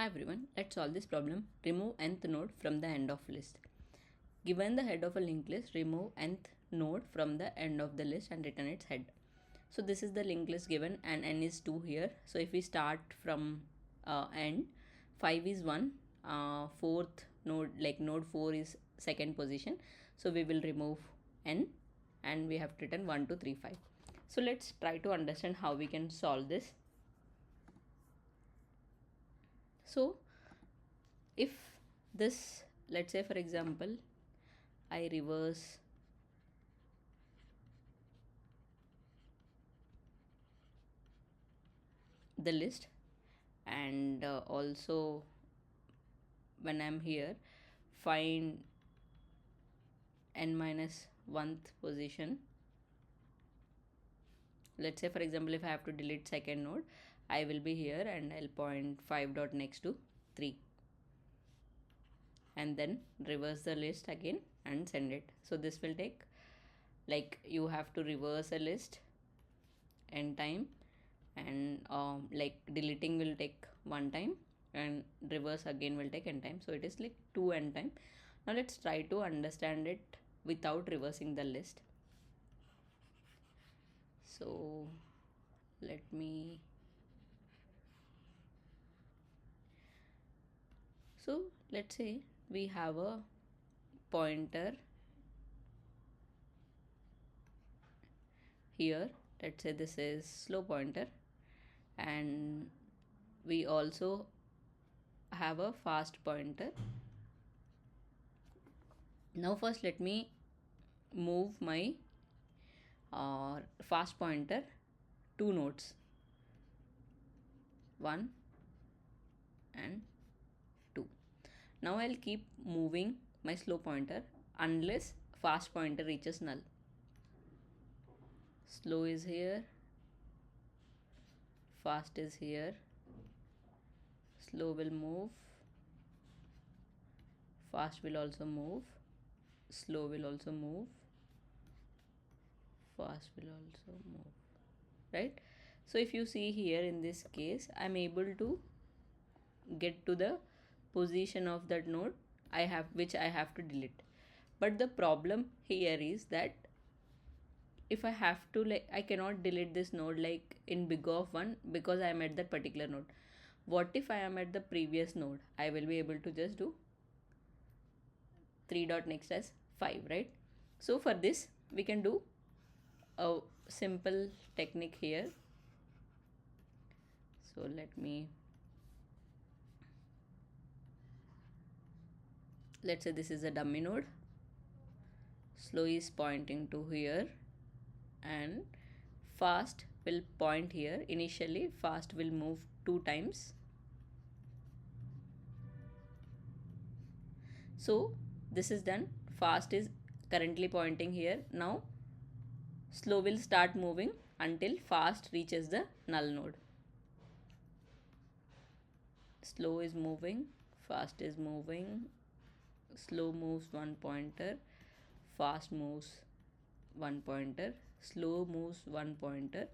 everyone, let's solve this problem. Remove nth node from the end of list. Given the head of a linked list, remove nth node from the end of the list and return its head. So this is the linked list given and n is 2 here. So if we start from end, 5 is 1, fourth node, like node 4 is second position. So we will remove n and we have to return 1, 2, 3, 5. So let's try to understand how we can solve this. So if this, let's say for example, I reverse the list and also when I'm here find n minus 1th position. Let's say for example, if I have to delete second node, I will be here and I'll point 5 dot next to 3 and then reverse the list again and send it. So this will take, like, you have to reverse a list n time and like deleting will take 1 time and reverse again will take n time. So it is like 2n time. Now let's try to understand it without reversing the list. So let me, so let's say we have a pointer here. Let's say this is slow pointer and we also have a fast pointer. Now first let me move my fast pointer 2 nodes, 1 and 2. Now I'll keep moving my slow pointer unless fast pointer reaches null. Slow is here, fast is here. Slow will move, fast will also move, slow will also move, fast will also move, right? So if you see here in this case, I'm able to get to the position of that node which I have to delete. But the problem here is that if I have to, like, I cannot delete this node like in big of 1 because I am at that particular node. What if I am at the previous node? I will be able to just do 3 dot next as 5, right? So for this we can do a simple technique here. So let's say this is a dummy node. Slow is pointing to here and fast will point here. Initially fast will move 2 times. So this is done. Fast is currently pointing here. Now slow will start moving until fast reaches the null node. Slow is moving, fast is moving. Slow moves 1 pointer, fast moves 1 pointer. Slow moves 1 pointer,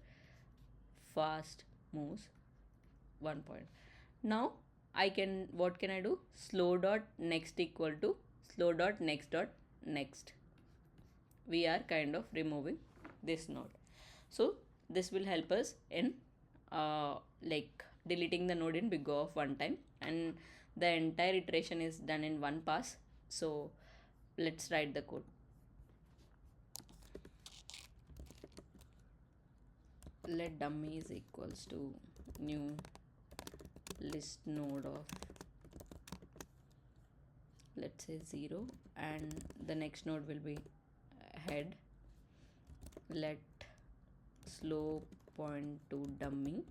fast moves 1 point. Now what can I do? Slow dot next equal to slow dot next dot next. We are kind of removing this node. So this will help us in like deleting the node in big O of 1 time, and the entire iteration is done in 1 pass. So let's write the code. Let dummy is equals to new list node of, let's say 0, and the next node will be head. Let slow point to dummy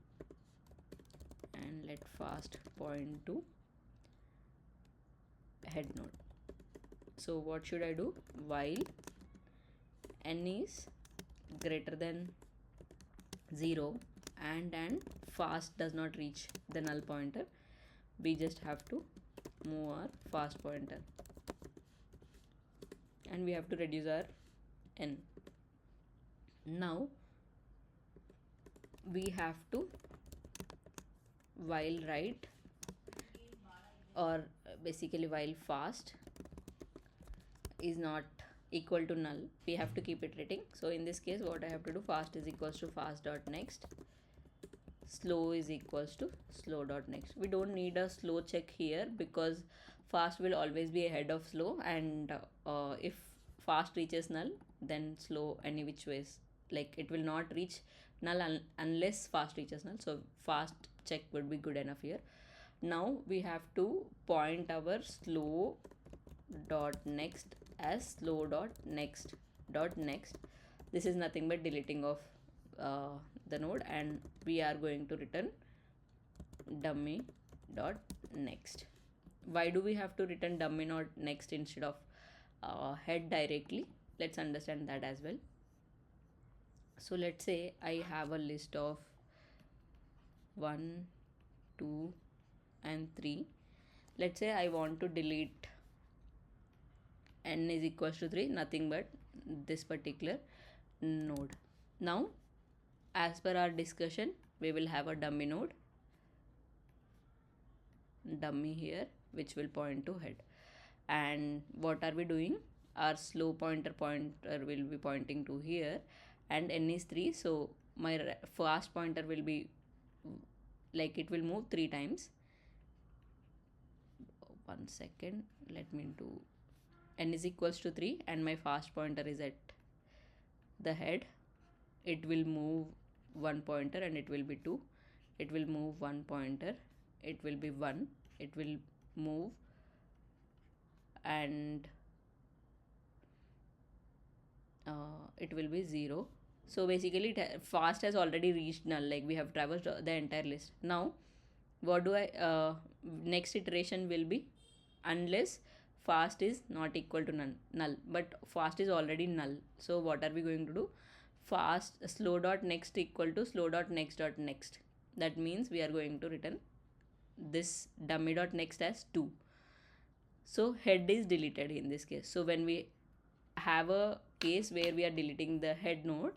and let fast point to head node. So what should I do? While n is greater than 0 and fast does not reach the null pointer, we just have to move our fast pointer and we have to reduce our n. Now we have to while write or basically while fast is not equal to null, we have to keep iterating. So in this case, what I have to do, fast is equals to fast dot next, slow is equals to slow dot next. We don't need a slow check here because fast will always be ahead of slow, and if fast reaches null, then slow any which ways, like it will not reach null unless fast reaches null. So fast check would be good enough here. Now we have to point our slow dot next as slow dot next dot next. This is nothing but deleting of the node, and we are going to return dummy dot next. Why do we have to return dummy dot next instead of head directly? Let's understand that as well. So let's say I have a list of 1, 2 and 3. Let's say I want to delete n is equals to 3, nothing but this particular node. Now as per our discussion, we will have a dummy node, dummy here, which will point to head. And what are we doing? Our slow pointer will be pointing to here, and n is 3, so my fast pointer will be like it will move 3 times. 1 second, let me do n is equals to 3 and my fast pointer is at the head. It will move 1 pointer and it will be 2. It will move 1 pointer, it will be 1. It will move and it will be 0. So basically fast has already reached null, like we have traversed the entire list. Now what do I next iteration will be, unless fast is not equal to null, but fast is already null. So what are we going to do? Fast slow dot next equal to slow dot next dot next. That means we are going to return this dummy dot next as 2. So head is deleted in this case. So when we have a case where we are deleting the head node,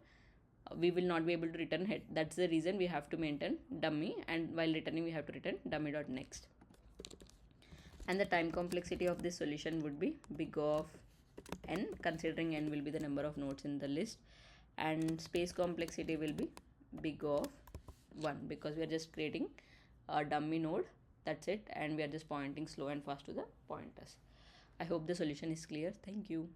we will not be able to return head. That's the reason we have to maintain dummy, and while returning we have to return dummy dot next. And the time complexity of this solution would be big of n, considering n will be the number of nodes in the list, and space complexity will be big of 1 because we are just creating a dummy node, that's it, and we are just pointing slow and fast to the pointers. I hope the solution is clear. Thank you.